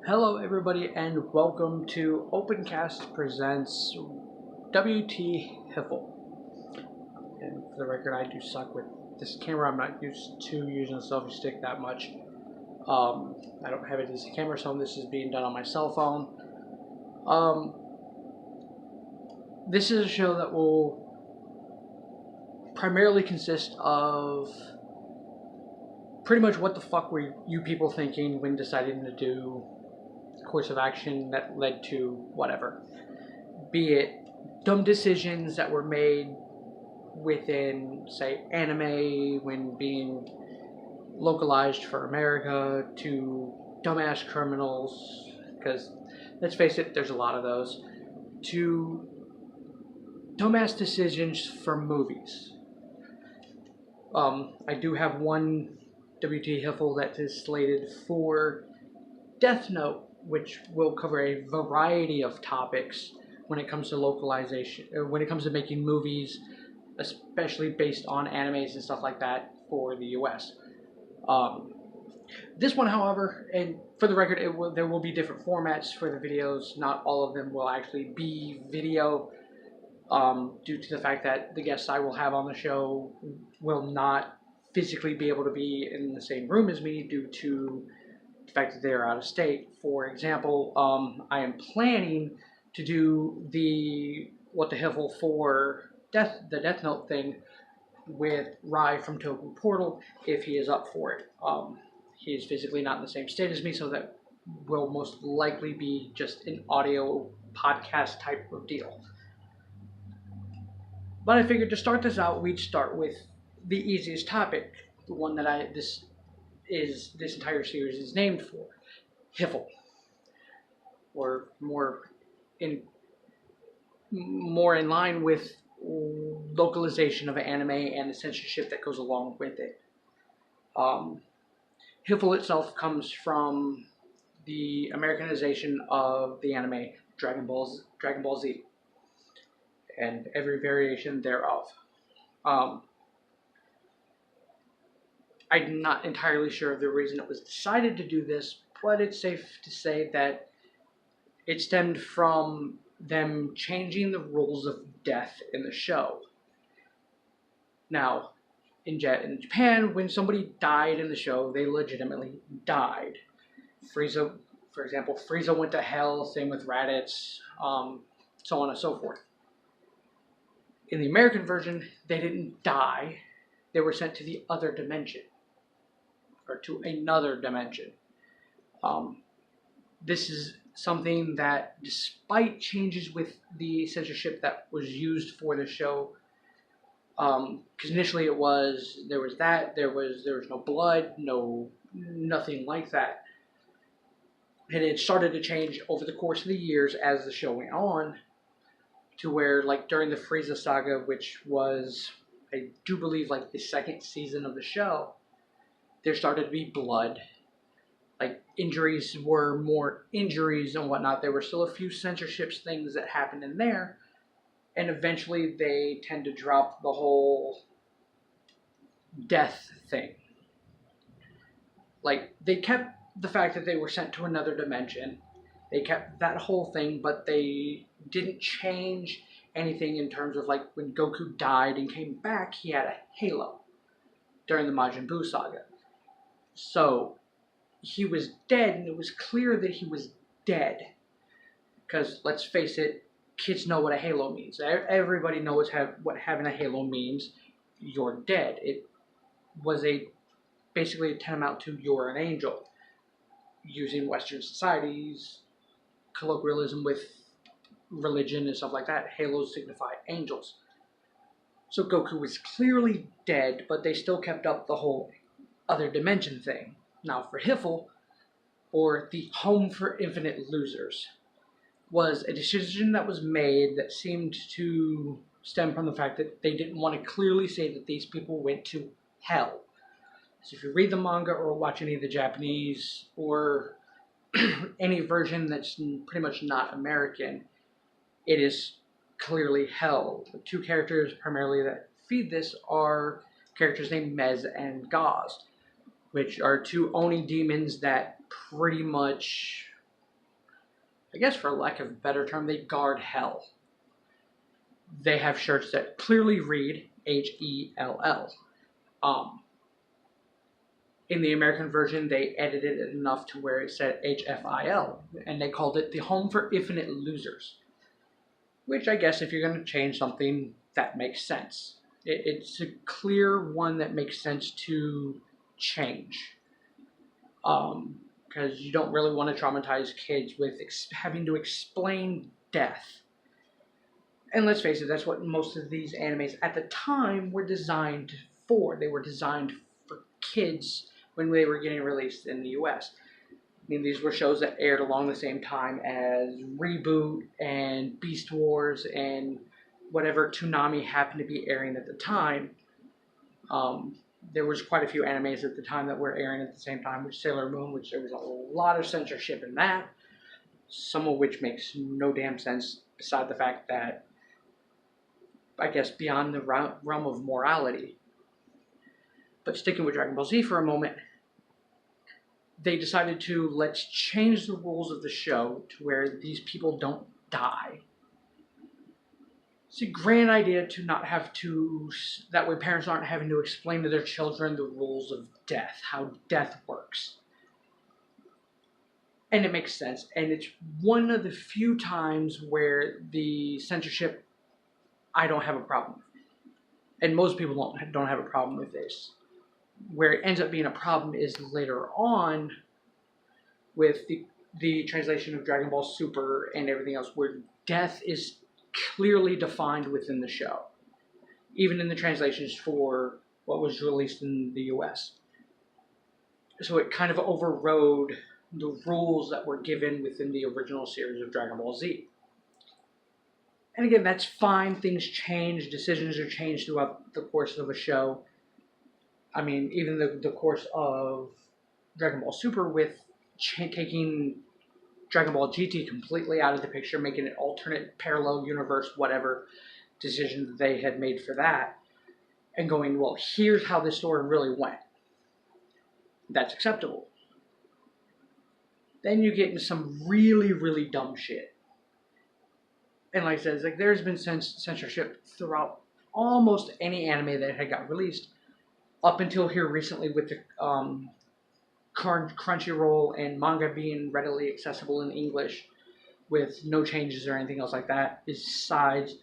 Hello everybody and welcome to Opencast presents W.T.HIFL. And for the record, I do suck with this camera. I'm not used to using a selfie stick that much. I don't have a decent camera, so this is being done on my cell phone. This is a show that will primarily consist of pretty much what the fuck were you people thinking when deciding to do course of action that led to whatever. Be it dumb decisions that were made within, say, anime when being localized for America, to dumbass criminals, because let's face it, there's a lot of those, to dumbass decisions for movies. I do have one W.T.HIFL that is slated for Death Note, which will cover a variety of topics when it comes to localization, when it comes to making movies, especially based on animes and stuff like that for the US. This one, however, and for the record, there will be different formats for the videos. Not all of them will actually be video, due to the fact that the guests I will have on the show will not physically be able to be in the same room as me due to the fact that they are out of state. For example, I am planning to do the W.T.HIFL for the Death Note thing with Rai from Toku Portal if he is up for it. He is physically not in the same state as me, so that will most likely be just an audio podcast type of deal. But I figured to start this out, we'd start with the easiest topic, the one that this entire series is named for, HIFL, or more in line with localization of anime and the censorship that goes along with it. HIFL itself comes from the Americanization of the anime Dragon Ball Z, and every variation thereof. I'm not entirely sure of the reason it was decided to do this, but it's safe to say that it stemmed from them changing the rules of death in the show. Now, in Japan, when somebody died in the show, they legitimately died. Frieza, for example, Frieza went to hell, same with Raditz, so on and so forth. In the American version, they didn't die. They were sent to the other dimension, or to another dimension. This is something that, despite changes with the censorship that was used for the show, because initially there was no blood, nothing like that, and it started to change over the course of the years as the show went on, to where, like, during the Frieza saga, which was, I do believe, like the second season of the show, there started to be blood. Like, injuries were more injuries and whatnot. There were still a few censorship things that happened in there, and eventually they tend to drop the whole death thing. Like, they kept the fact that they were sent to another dimension. They kept that whole thing, but they didn't change anything in terms of, like, when Goku died and came back, he had a halo during the Majin Buu saga. So he was dead, and it was clear that he was dead. Because, let's face it, kids know what a halo means. Everybody knows what having a halo means. You're dead. It was basically a tantamount to you're an angel. Using Western society's colloquialism with religion and stuff like that, halos signify angels. So Goku was clearly dead, but they still kept up the whole other dimension thing. Now, for HIFL, or the Home for Infinite Losers, was a decision that was made that seemed to stem from the fact that they didn't want to clearly say that these people went to hell. So if you read the manga or watch any of the Japanese or any version that's pretty much not American, it is clearly hell. The two characters primarily that feed this are characters named Mez and Gauze, which are two Oni demons that pretty much I guess for lack of a better term, they guard hell. They have shirts that clearly read HELL. In the American version, they edited it enough to where it said HFIL, and they called it the Home for Infinite Losers. Which I guess if you're going to change something, that makes sense. It's a clear one that makes sense to change. Because you don't really want to traumatize kids with having to explain death. And let's face it, that's what most of these animes at the time were designed for. They were designed for kids when they were getting released in the US. I mean, these were shows that aired along the same time as Reboot and Beast Wars and whatever Toonami happened to be airing at the time. There was quite a few animes at the time that were airing at the same time, which Sailor Moon, which there was a lot of censorship in that, some of which makes no damn sense, beside the fact that, I guess, beyond the realm of morality. But sticking with Dragon Ball Z for a moment, they decided to, let's change the rules of the show to where these people don't die. It's a grand idea to not have to, that way parents aren't having to explain to their children the rules of death, how death works. And it makes sense, and it's one of the few times where the censorship I don't have a problem with. And most people don't have a problem with this. Where it ends up being a problem is later on with the translation of Dragon Ball Super and everything else, where death is clearly defined within the show, even in the translations for what was released in the US. So it kind of overrode the rules that were given within the original series of Dragon Ball Z. And again, that's fine. Things change. Decisions are changed throughout the course of a show. I mean, even the course of Dragon Ball Super with taking Dragon Ball GT completely out of the picture, making an alternate parallel universe, whatever decision that they had made for that, and going, well, here's how this story really went. That's acceptable. Then you get into some really, really dumb shit. And like I said, it's like there's been censorship throughout almost any anime that had got released, up until here recently with the Crunchyroll and manga being readily accessible in English with no changes or anything else like that, besides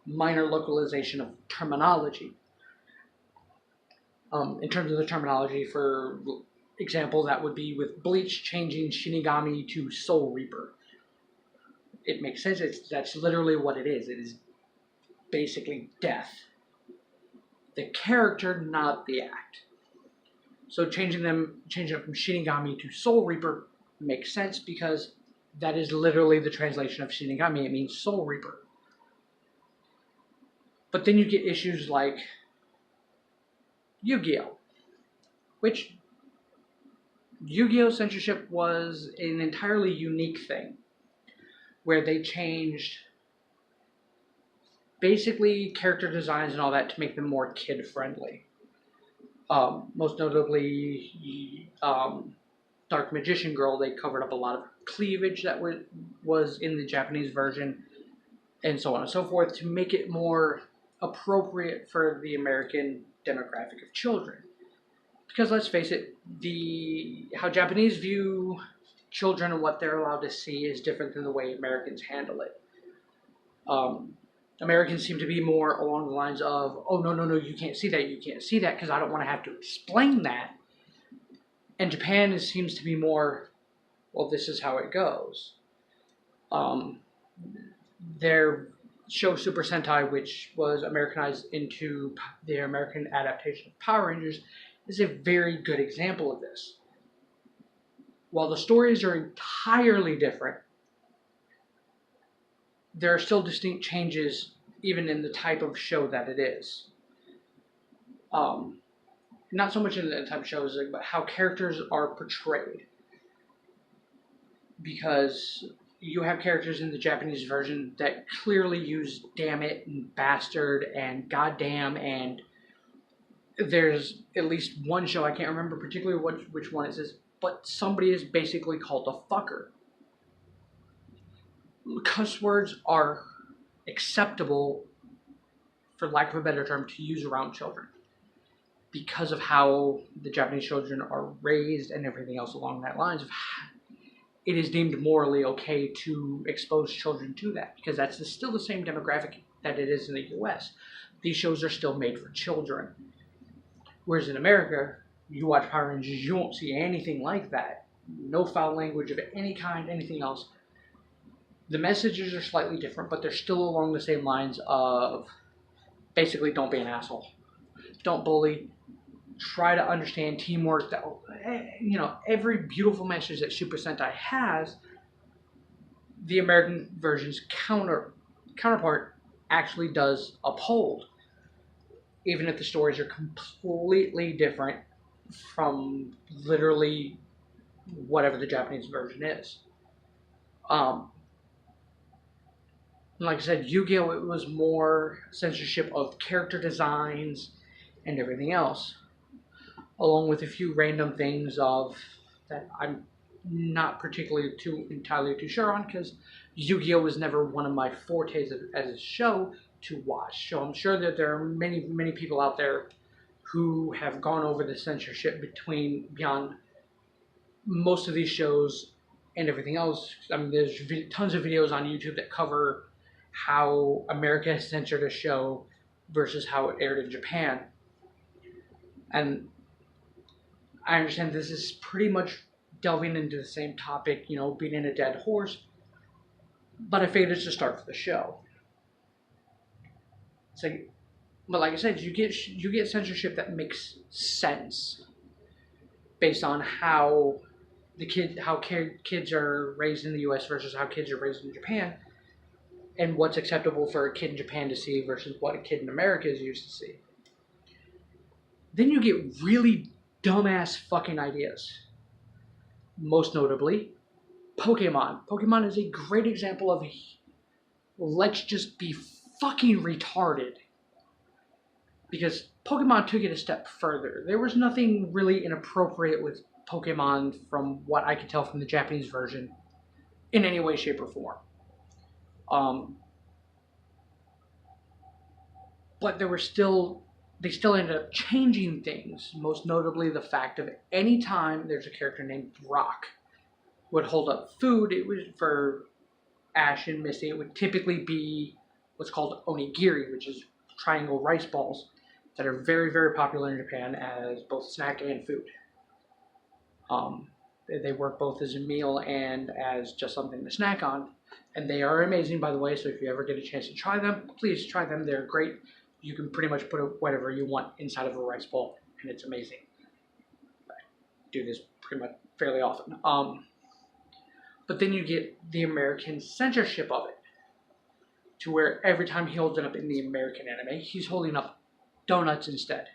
minor localization of terminology. In terms of the terminology, for example, that would be with Bleach changing Shinigami to Soul Reaper. It makes sense. That's literally what it is. It is basically death. The character, not the act. So changing it from Shinigami to Soul Reaper makes sense because that is literally the translation of Shinigami. It means Soul Reaper. But then you get issues like Yu-Gi-Oh! Which Yu-Gi-Oh! Censorship was an entirely unique thing, where they changed basically character designs and all that to make them more kid-friendly. Most notably, Dark Magician Girl, they covered up a lot of cleavage that was in the Japanese version, and so on and so forth, to make it more appropriate for the American demographic of children. Because let's face it, how Japanese view children and what they're allowed to see is different than the way Americans handle it. Americans seem to be more along the lines of, oh, no, you can't see that, because I don't want to have to explain that. And Japan seems to be more, well, this is how it goes. Their show Super Sentai, which was Americanized into the American adaptation of Power Rangers, is a very good example of this. While the stories are entirely different, there are still distinct changes even in the type of show that it is. Not so much in the type of shows, but how characters are portrayed. Because you have characters in the Japanese version that clearly use damn it and bastard and goddamn, and there's at least one show, I can't remember particularly which one it is, but somebody is basically called a fucker. cuss words are acceptable, for lack of a better term, to use around children because of how the Japanese children are raised and everything else along that lines. It is deemed morally okay to expose children to that because that's still the same demographic that it is in the U.S. These shows are still made for children. Whereas in America, you watch Power Rangers, you won't see anything like that. No foul language of any kind, anything else. The messages are slightly different, but they're still along the same lines of basically don't be an asshole. Don't bully. Try to understand teamwork. That, you know, every beautiful message that Super Sentai has, the American version's counterpart actually does uphold, even if the stories are completely different from literally whatever the Japanese version is. Like I said, Yu-Gi-Oh! It was more censorship of character designs and everything else, along with a few random things of that I'm not particularly entirely too sure on because Yu-Gi-Oh! Was never one of my fortes as a show to watch. So I'm sure that there are many people out there who have gone over the censorship beyond most of these shows and everything else. I mean, there's tons of videos on YouTube that cover how America has censored a show versus how it aired in Japan. And I understand this is pretty much delving into the same topic, you know, beating a dead horse, but I figured it's a start for the show. It's like, but like I said, you get censorship that makes sense based on how kids are raised in the U.S. versus how kids are raised in Japan, and what's acceptable for a kid in Japan to see versus what a kid in America is used to see. Then you get really dumbass fucking ideas. Most notably, Pokemon. Pokemon is a great example of let's just be fucking retarded. Because Pokemon took it a step further. There was nothing really inappropriate with Pokemon from what I could tell from the Japanese version in any way, shape, or form. But they still ended up changing things. Most notably, the fact of any time there's a character named Brock would hold up food, it was for Ash and Misty. It would typically be what's called onigiri, which is triangle rice balls that are very popular in Japan as both snack and food. They work both as a meal and as just something to snack on. And they are amazing, by the way, so if you ever get a chance to try them, please try them. They're great. You can pretty much put whatever you want inside of a rice bowl, and it's amazing. I do this pretty much fairly often. But then you get the American censorship of it, to where every time he holds it up in the American anime, he's holding up donuts instead.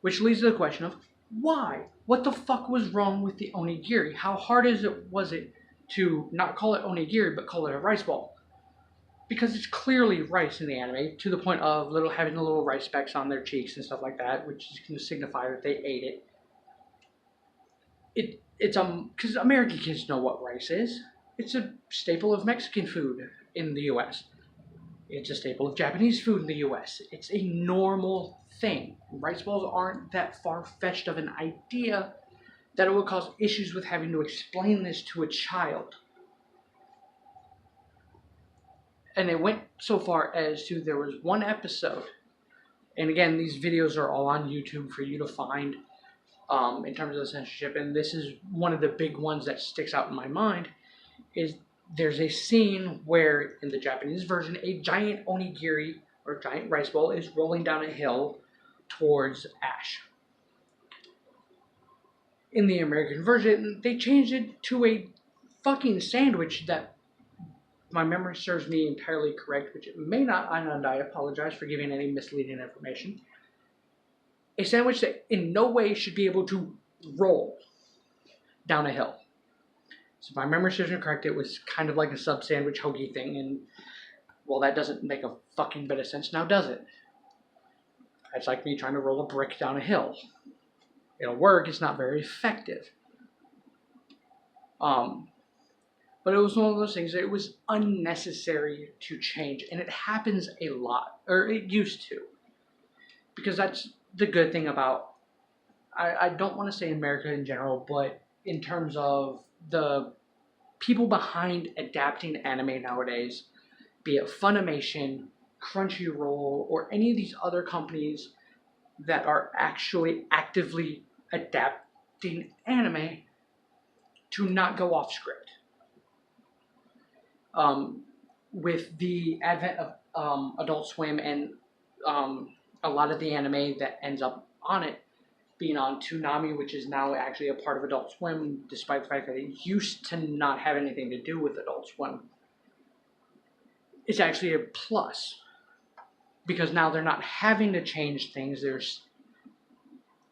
Which leads to the question of, why? What the fuck was wrong with the onigiri? How hard was it to not call it onigiri, but call it a rice ball? Because it's clearly rice in the anime, to the point of having the little rice specks on their cheeks and stuff like that, which is going to signify that they ate it. Because American kids know what rice is. It's a staple of Mexican food in the U.S. It's a staple of Japanese food in the U.S. It's a normal thing. Rice balls aren't that far-fetched of an idea that it would cause issues with having to explain this to a child. And it went so far as to, there was one episode, and again, these videos are all on YouTube for you to find in terms of the censorship, and this is one of the big ones that sticks out in my mind, is there's a scene where, in the Japanese version, a giant onigiri, or giant rice bowl, is rolling down a hill towards Ash. In the American version, they changed it to a fucking sandwich that, if my memory serves me entirely correct, which it may not, and I apologize for giving any misleading information, a sandwich that in no way should be able to roll down a hill. So if my memory serves me correct, it was kind of like a sub-sandwich hoagie thing, and, well, that doesn't make a fucking bit of sense now, does it? It's like me trying to roll a brick down a hill. It'll work, it's not very effective. But it was one of those things that it was unnecessary to change, and it happens a lot, or it used to. Because that's the good thing about, I don't want to say America in general, but in terms of the people behind adapting anime nowadays, be it Funimation, Crunchyroll, or any of these other companies that are actually actively adapting anime to not go off script. With the advent of Adult Swim and a lot of the anime that ends up on it being on Toonami, which is now actually a part of Adult Swim, despite the fact that it used to not have anything to do with Adult Swim, it's actually a plus. Because now they're not having to change things, there's,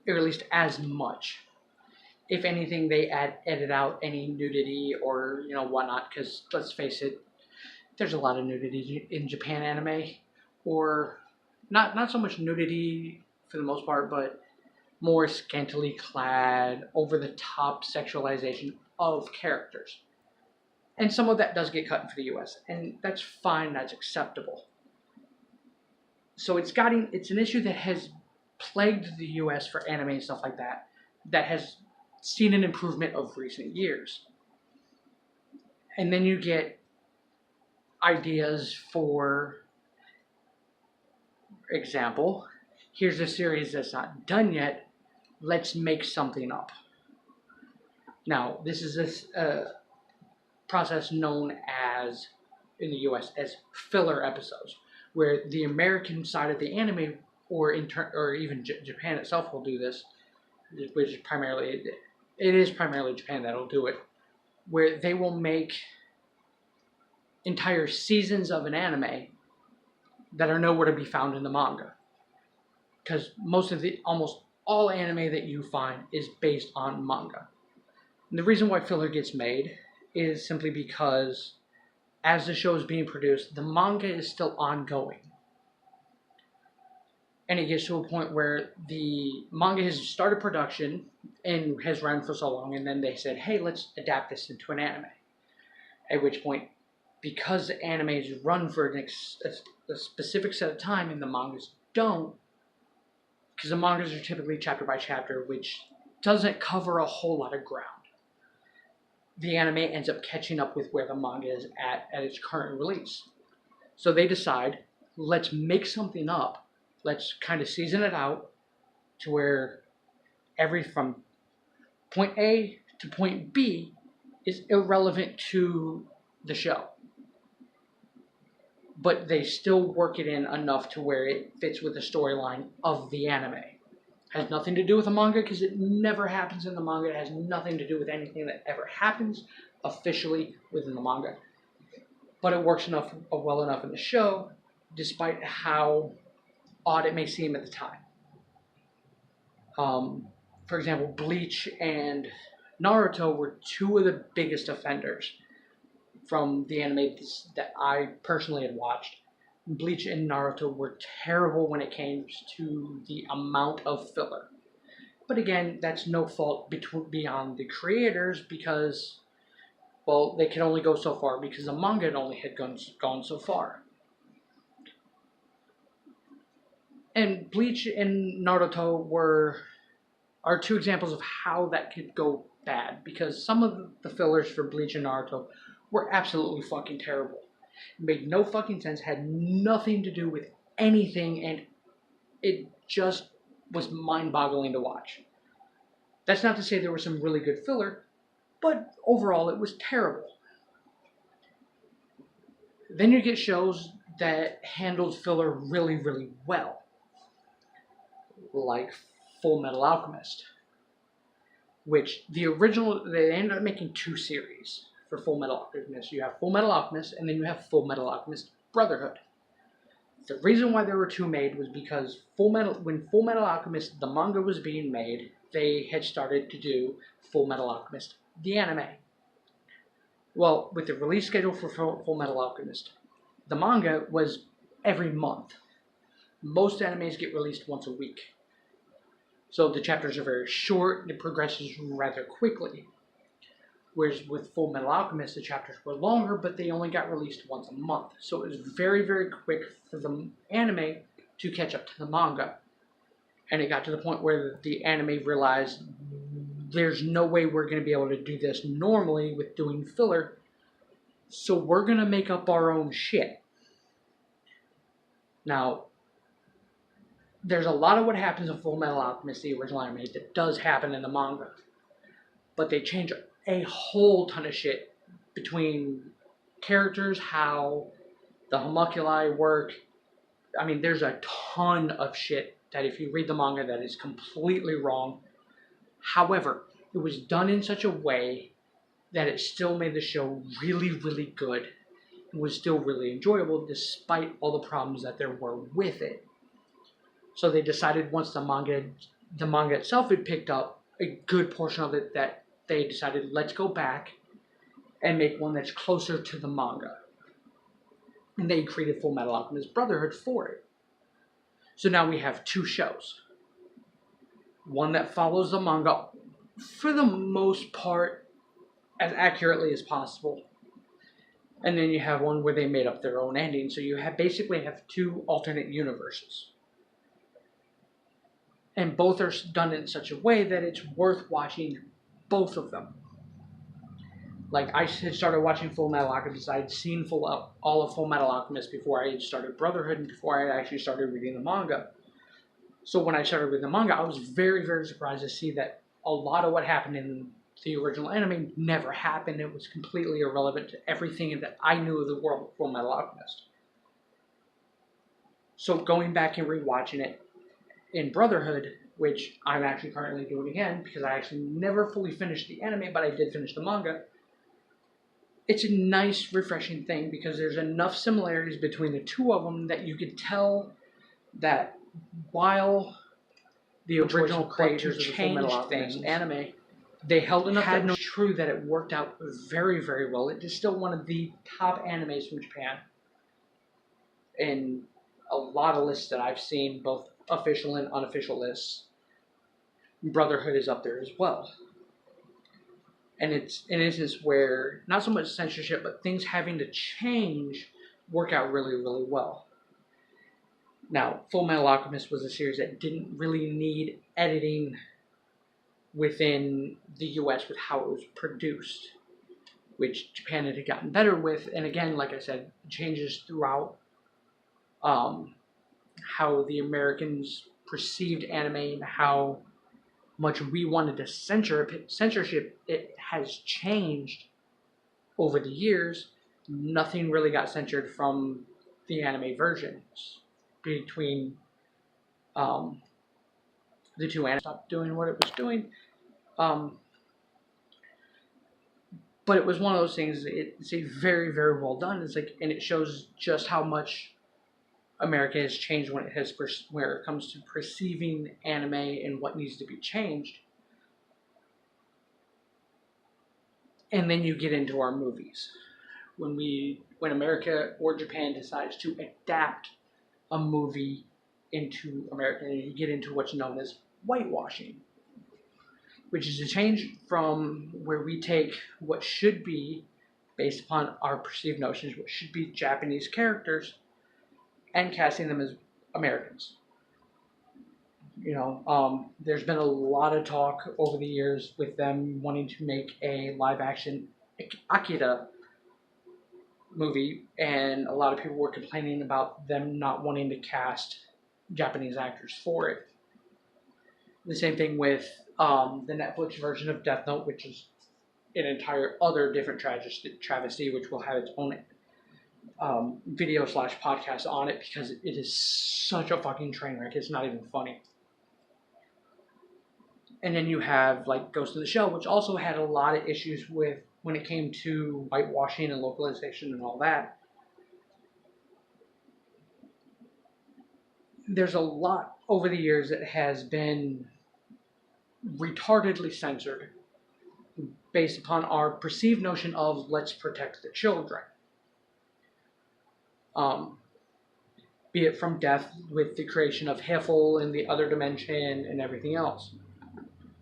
or at least as much. If anything, they edit out any nudity or, whatnot, because let's face it, there's a lot of nudity in Japan anime, or not so much nudity for the most part, but more scantily clad, over-the-top sexualization of characters. And some of that does get cut for the US, and that's fine, that's acceptable. So it's an issue that has plagued the US for anime and stuff like that, that has seen an improvement of recent years. And then you get ideas for example, here's a series that's not done yet, let's make something up. Now, this is a process known as, in the US, as filler episodes, where the American side of the anime, or even Japan itself will do this, which is primarily Japan that'll do it, where they will make entire seasons of an anime that are nowhere to be found in the manga. Because almost all anime that you find is based on manga. And the reason why filler gets made is simply because as the show is being produced, the manga is still ongoing. And it gets to a point where the manga has started production and has run for so long, and then they said, hey, let's adapt this into an anime. At which point, because the animes run for a specific set of time and the mangas don't, because the mangas are typically chapter by chapter, which doesn't cover a whole lot of ground, the anime ends up catching up with where the manga is at its current release. So they decide, let's make something up, let's kind of season it out to where from point A to point B is irrelevant to the show. But they still work it in enough to where it fits with the storyline of the anime. Has nothing to do with the manga, because it never happens in the manga. It has nothing to do with anything that ever happens officially within the manga. But it works well enough in the show, despite how odd it may seem at the time. For example, Bleach and Naruto were two of the biggest offenders from the anime that I personally had watched. Bleach and Naruto were terrible when it came to the amount of filler. But again, that's no fault beyond the creators, because, well, they could only go so far because the manga only had gone so far. And Bleach and Naruto are two examples of how that could go bad, because some of the fillers for Bleach and Naruto were absolutely fucking terrible. It made no fucking sense, had nothing to do with anything, and it just was mind-boggling to watch. That's not to say there was some really good filler, but overall it was terrible. Then you get shows that handled filler really, really well, like Full Metal Alchemist, which they ended up making two series for Full Metal Alchemist. You have Full Metal Alchemist, and then you have Full Metal Alchemist Brotherhood. The reason why there were two made was because when Full Metal Alchemist, the manga, was being made, they had started to do Full Metal Alchemist, the anime. Well, with the release schedule for Full Metal Alchemist, the manga was every month. Most animes get released once a week. So the chapters are very short, and it progresses rather quickly. Whereas with Full Metal Alchemist, the chapters were longer, but they only got released once a month. So it was very, very quick for the anime to catch up to the manga. And it got to the point where the anime realized there's no way we're going to be able to do this normally with doing filler. So we're going to make up our own shit. Now, there's a lot of what happens in Full Metal Alchemist, the original anime, that does happen in the manga. But they change a whole ton of shit between characters, how the homunculi work. I mean, there's a ton of shit that if you read the manga that is completely wrong. However, it was done in such a way that it still made the show really, really good. It was still really enjoyable despite all the problems that there were with it. So they decided once the manga itself had picked up a good portion of it, that they decided, let's go back and make one that's closer to the manga. And they created Full Metal Alchemist Brotherhood for it. So now we have two shows. One that follows the manga for the most part as accurately as possible. And then you have one where they made up their own ending. So you basically have two alternate universes. And both are done in such a way that it's worth watching both of them. Like, I had started watching Full Metal Alchemist. I had seen all of Full Metal Alchemist before I had started Brotherhood and before I had actually started reading the manga. So when I started reading the manga, I was very, very surprised to see that a lot of what happened in the original anime never happened. It was completely irrelevant to everything that I knew of the world of Full Metal Alchemist. So going back and rewatching it in Brotherhood, which I'm actually currently doing again, because I actually never fully finished the anime, but I did finish the manga. It's a nice, refreshing thing because there's enough similarities between the two of them that you could tell that while the original creators of the Full Metal Alchemist anime, they held enough that no true that it worked out very, very well. It is still one of the top animes from Japan. In a lot of lists that I've seen, both official and unofficial lists, Brotherhood is up there as well. And it's an instance where not so much censorship, but things having to change work out really, really well. Now, Full Metal Alchemist was a series that didn't really need editing within the US with how it was produced, which Japan had gotten better with. And again, like I said, changes throughout how the Americans perceived anime and how much we wanted to censorship. It has changed over the years. Nothing really got censored from the anime versions between the two animes stopped doing what it was doing. But it was one of those things. It's a very, very well done. It's like, and it shows just how much America has changed when it comes to perceiving anime and what needs to be changed. And then you get into our movies. When America or Japan decides to adapt a movie into America, and you get into what's known as whitewashing, which is a change from where we take what should be, based upon our perceived notions, what should be Japanese characters, and casting them as Americans. You know, there's been a lot of talk over the years with them wanting to make a live-action Akira movie, and a lot of people were complaining about them not wanting to cast Japanese actors for it. The same thing with the Netflix version of Death Note, which is an entire other different travesty, which will have its own video / podcast on it, because it is such a fucking train wreck. It's not even funny. And then you have like Ghost in the Shell, which also had a lot of issues with when it came to whitewashing and localization and all that. There's a lot over the years that has been retardedly censored based upon our perceived notion of let's protect the children. Be it from death with the creation of W.T.HIFL and the other dimension and everything else.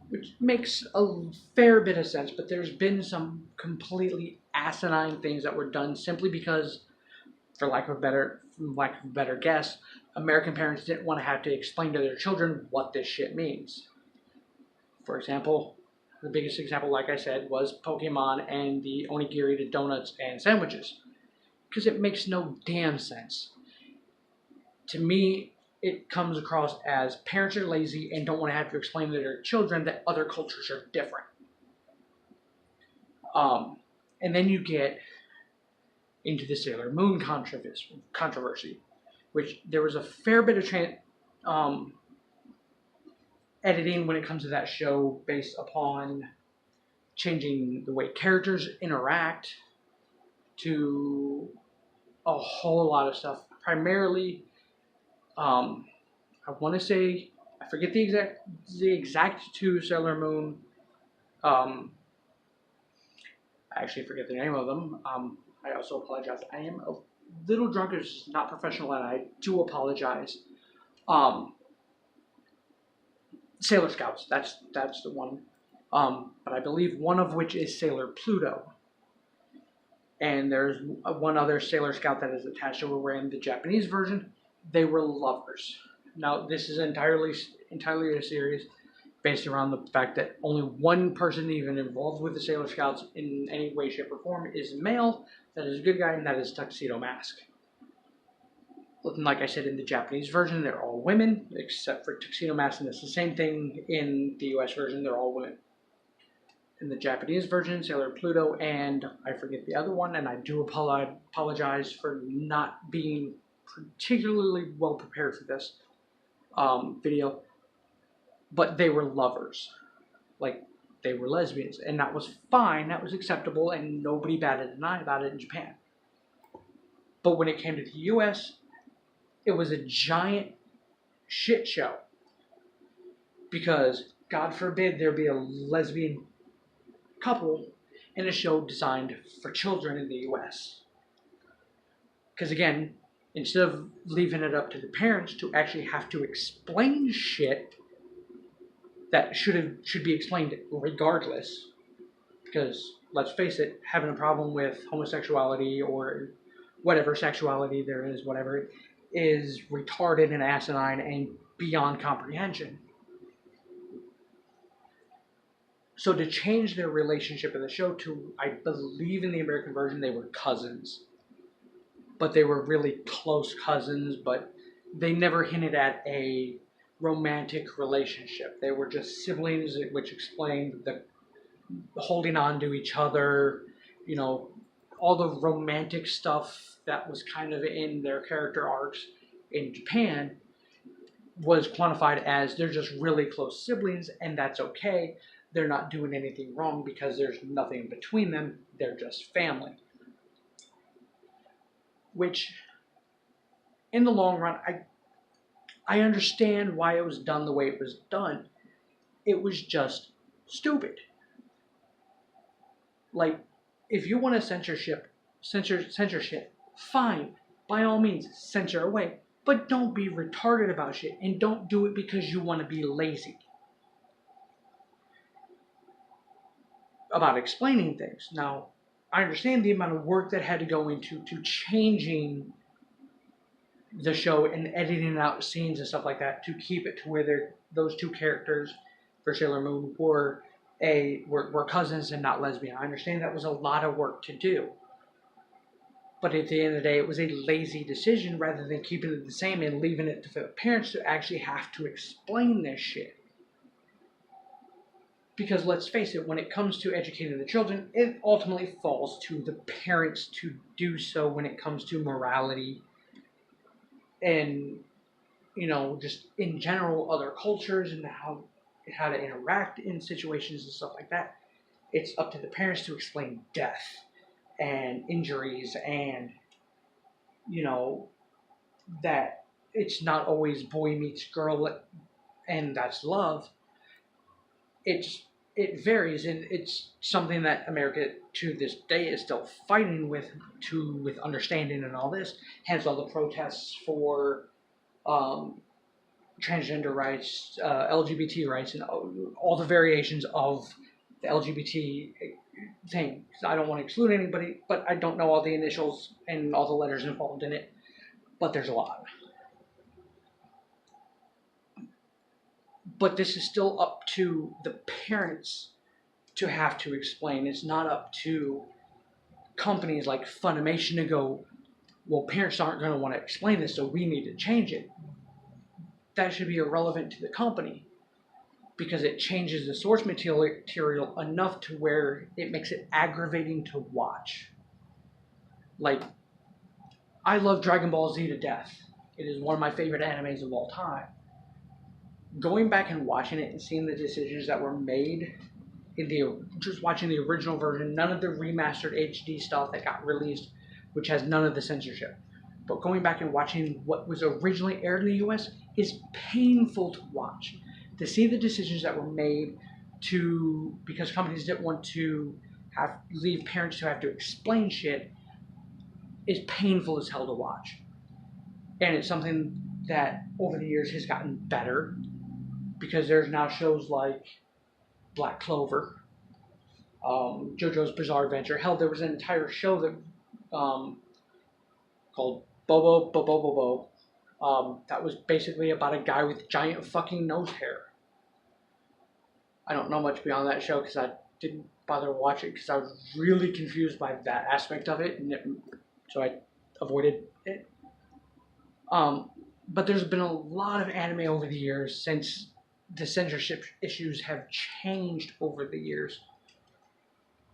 which makes a fair bit of sense, but there's been some completely asinine things that were done simply because, for lack of a better guess, American parents didn't want to have to explain to their children what this shit means. For example, the biggest example, like I said, was Pokemon and the onigiri to donuts and sandwiches. Because it makes no damn sense. To me, it comes across as parents are lazy and don't want to have to explain to their children that other cultures are different. And then you get into the Sailor Moon controversy, which there was a fair bit of editing when it comes to that show based upon changing the way characters interact to a whole lot of stuff. Primarily, I want to say, I forget the exact two Sailor Moon. I actually forget the name of them. I also apologize. I am a little drunk. It's not professional, and I do apologize. Sailor Scouts. That's the one. But I believe one of which is Sailor Pluto. And there's one other Sailor Scout that is attached to where in the Japanese version, they were lovers. Now, this is entirely a series based around the fact that only one person even involved with the Sailor Scouts in any way, shape, or form is male. That is a good guy, and that is Tuxedo Mask. Like I said, in the Japanese version, they're all women, except for Tuxedo Mask, and it's the same thing in the US version, they're all women. In the Japanese version, Sailor Pluto, and I forget the other one, and I do apologize for not being particularly well prepared for this video, but they were lovers. Like, they were lesbians, and that was fine, that was acceptable, and nobody batted an eye about it in Japan. But when it came to the US, it was a giant shit show. Because, God forbid, there be a lesbian couple in a show designed for children in the US. Because again, instead of leaving it up to the parents to actually have to explain shit that should be explained regardless, because let's face it, having a problem with homosexuality or whatever sexuality there is, whatever, is retarded and asinine and beyond comprehension. So to change their relationship in the show to, I believe in the American version, they were cousins. But they were really close cousins, but they never hinted at a romantic relationship. They were just siblings, which explained the holding on to each other, you know, all the romantic stuff that was kind of in their character arcs in Japan was quantified as they're just really close siblings, and that's okay. They're not doing anything wrong because there's nothing between them. They're just family. Which, in the long run, I understand why it was done the way it was done. It was just stupid. Like, if you want to censorship, fine. By all means, censor away. But don't be retarded about shit, and don't do it because you want to be lazy about explaining things. Now, I understand the amount of work that had to go into changing the show and editing out scenes and stuff like that to keep it to where those two characters for Sailor Moon were cousins and not lesbian. I understand that was a lot of work to do. But at the end of the day, it was a lazy decision rather than keeping it the same and leaving it for the parents to actually have to explain this shit. Because let's face it, when it comes to educating the children, it ultimately falls to the parents to do so when it comes to morality and, you know, just in general other cultures and how to interact in situations and stuff like that. It's up to the parents to explain death and injuries and, you know, that it's not always boy meets girl and that's love. It varies, and it's something that America to this day is still fighting with understanding and all this. Hence all the protests for transgender rights, LGBT rights, and all the variations of the LGBT thing. I don't want to exclude anybody, but I don't know all the initials and all the letters involved in it, but there's a lot. But this is still up to the parents to have to explain. It's not up to companies like Funimation to go, well, parents aren't going to want to explain this, so we need to change it. That should be irrelevant to the company because it changes the source material enough to where it makes it aggravating to watch. Like, I love Dragon Ball Z to death. It is one of my favorite animes of all time. Going back and watching it and seeing the decisions that were made just watching the original version, none of the remastered HD stuff that got released, which has none of the censorship. But going back and watching what was originally aired in the US is painful to watch. To see the decisions that were made because companies didn't want to leave parents to have to explain shit is painful as hell to watch. And it's something that over the years has gotten better because there's now shows like Black Clover, JoJo's Bizarre Adventure. Hell, there was an entire show that called Bobo Bobo Bobo. That was basically about a guy with giant fucking nose hair. I don't know much beyond that show because I didn't bother to watch it because I was really confused by that aspect of it, so I avoided it. But there's been a lot of anime over the years since the censorship issues have changed over the years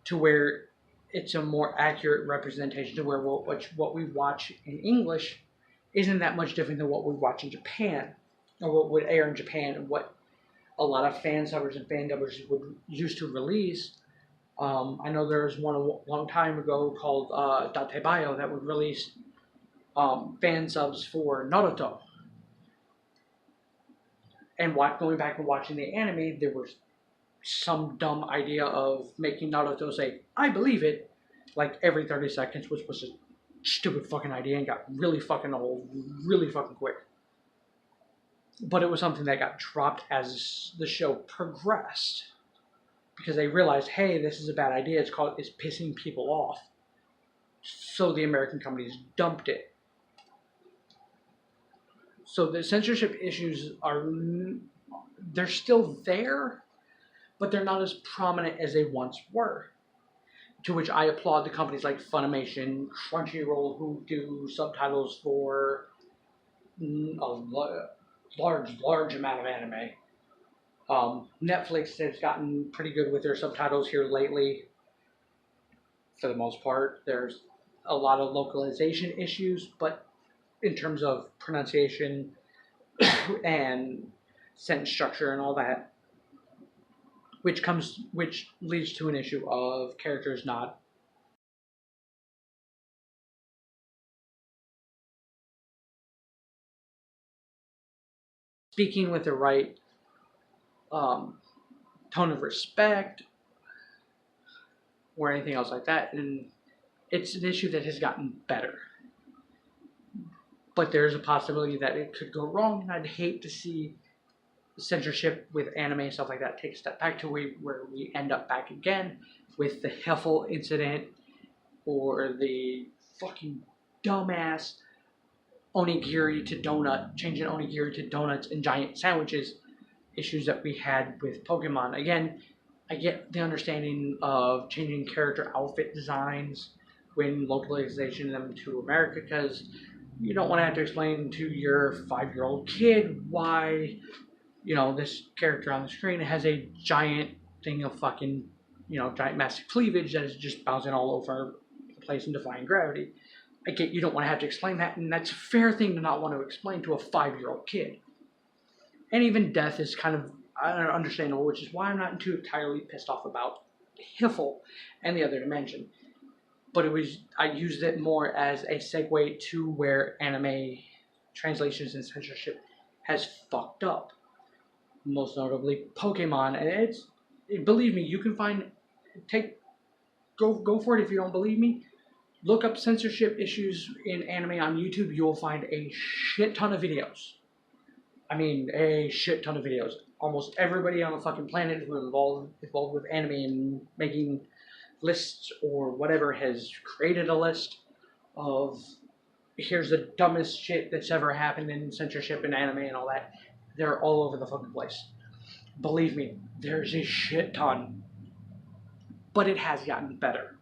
to where it's a more accurate representation to where what we watch in English isn't that much different than what we watch in Japan or what would air in Japan and what a lot of fan subbers and fan dubbers would used to release. I know there was one a long time ago called W.T.HIFL that would release fan subs for Naruto. And going back and watching the anime, there was some dumb idea of making Naruto say, I believe it, like every 30 seconds, which was a stupid fucking idea and got really fucking old really fucking quick. But it was something that got dropped as the show progressed. Because they realized, hey, this is a bad idea, it's pissing people off. So the American companies dumped it. So the censorship issues they're still there, but they're not as prominent as they once were. To which I applaud the companies like Funimation, Crunchyroll, who do subtitles for a large amount of anime. Netflix has gotten pretty good with their subtitles here lately. For the most part, there's a lot of localization issues, but in terms of pronunciation and sentence structure and all that, which leads to an issue of characters not speaking with the right tone of respect or anything else like that, and it's an issue that has gotten better. But there's a possibility that it could go wrong, and I'd hate to see censorship with anime and stuff like that take a step back to where we end up back again with the Heffel incident or the fucking dumbass onigiri to donut, changing onigiri to donuts and giant sandwiches issues that we had with Pokemon. Again, I get the understanding of changing character outfit designs when localization them to America because you don't want to have to explain to your 5-year-old kid why, this character on the screen has a giant thing of fucking, giant massive cleavage that is just bouncing all over the place and defying gravity. I get you don't want to have to explain that, and that's a fair thing to not want to explain to a 5-year-old kid. And even death is kind of understandable, which is why I'm not too entirely pissed off about HIFL and the other dimension. But I used it more as a segue to where anime translations and censorship has fucked up. Most notably Pokemon, and believe me, you can go for it if you don't believe me. Look up censorship issues in anime on YouTube, you'll find a shit ton of videos. I mean, a shit ton of videos. Almost everybody on the fucking planet who is involved with anime and making lists or whatever has created a list of here's the dumbest shit that's ever happened in censorship and anime and all that. They're all over the fucking place. Believe me, there's a shit ton. But it has gotten better.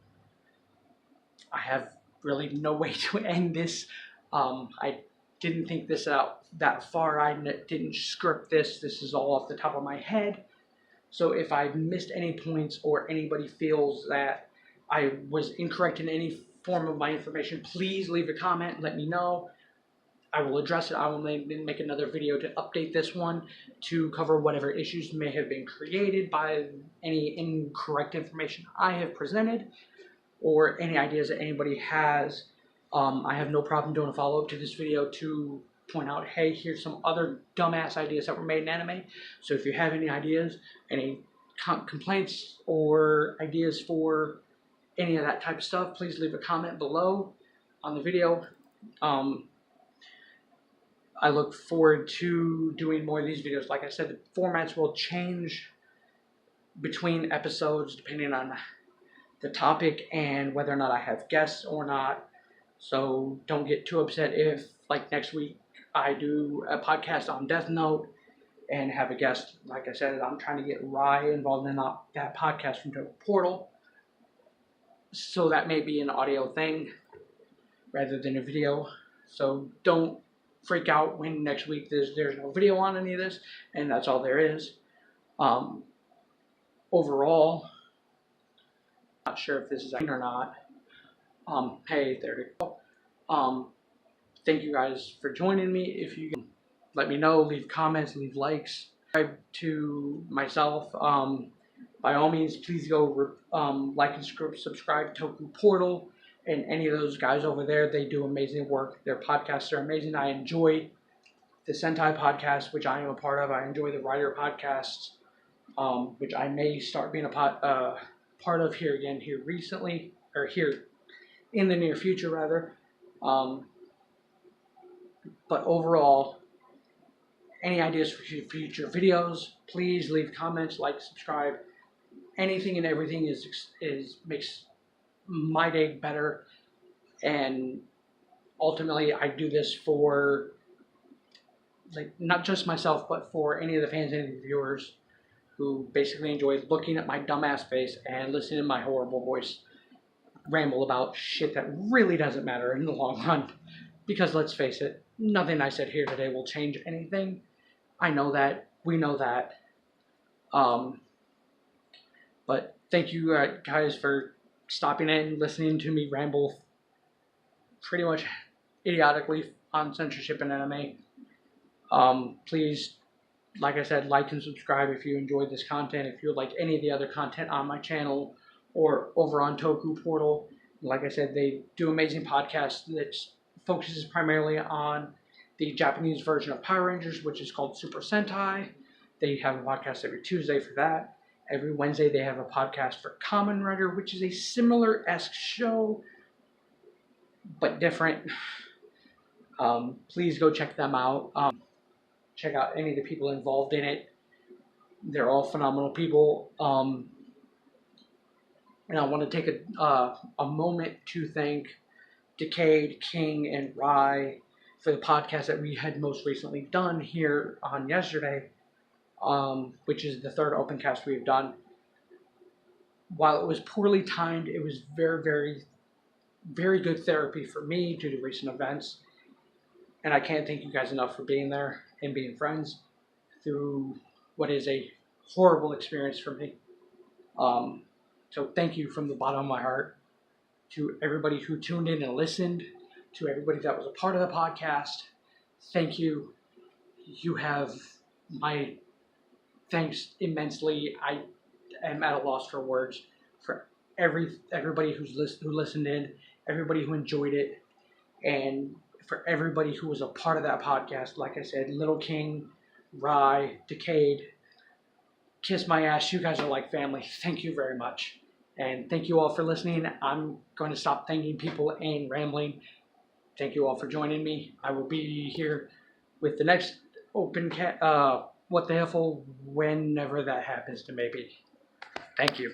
I have really no way to end this. I didn't think this out that far. I didn't script this. This is all off the top of my head. So if I missed any points or anybody feels that I was incorrect in any form of my information, please leave a comment and let me know. I will address it. I will make another video to update this one to cover whatever issues may have been created by any incorrect information I have presented or any ideas that anybody has. I have no problem doing a follow-up to this video to point out, hey, here's some other dumbass ideas that were made in anime. So if you have any ideas, any complaints or ideas for any of that type of stuff, please leave a comment below on the video. I look forward to doing more of these videos. Like I said, the formats will change between episodes depending on the topic and whether or not I have guests or not. So don't get too upset if, like next week, I do a podcast on Death Note and have a guest. Like I said, I'm trying to get Rye involved in that podcast from Portal. So that may be an audio thing rather than a video. So don't freak out when next week there's no video on any of this, and that's all there is. Overall, not sure if this is or not. Hey, there we go. Thank you guys for joining me. If you can let me know, leave comments, leave likes, subscribe to myself. By all means, please go like and subscribe to Toku Portal and any of those guys over there. They do amazing work. Their podcasts are amazing. I enjoy the Sentai podcast, which I am a part of. I enjoy the Writer podcasts, which I may start being a part of here recently, or here in the near future, rather. But overall, any ideas for future videos, please leave comments, like, subscribe. Anything and everything makes my day better, and ultimately I do this for not just myself, but for any of the fans and viewers who basically enjoy looking at my dumbass face and listening to my horrible voice ramble about shit that really doesn't matter in the long run. Because let's face it, nothing I said here today will change anything. I know that. We know that. But thank you guys for stopping in, listening to me ramble pretty much idiotically on censorship and anime. Please, like I said, like and subscribe if you enjoyed this content. If you like any of the other content on my channel or over on Toku Portal, like I said, they do amazing podcasts that focuses primarily on the Japanese version of Power Rangers, which is called Super Sentai. They have a podcast every Tuesday for that. Every Wednesday they have a podcast for Kamen Rider, which is a similar-esque show, but different. Please go check them out. Check out any of the people involved in it. They're all phenomenal people. And I want to take a moment to thank Decade, King, and Rye for the podcast that we had most recently done here on yesterday, which is the third open cast we've done. While it was poorly timed, it was very, very, very good therapy for me due to recent events. And I can't thank you guys enough for being there and being friends through what is a horrible experience for me. So thank you from the bottom of my heart to everybody who tuned in and listened, to everybody that was a part of the podcast. Thank you. You have my thanks immensely. I am at a loss for words for everybody who listened in, everybody who enjoyed it, and for everybody who was a part of that podcast. Like I said, Little King, Rye, Decade, kiss my ass. You guys are like family. Thank you very much. And thank you all for listening. I'm going to stop thanking people and rambling. Thank you all for joining me. I will be here with the next What the Hiffle whenever that happens to maybe. Thank you.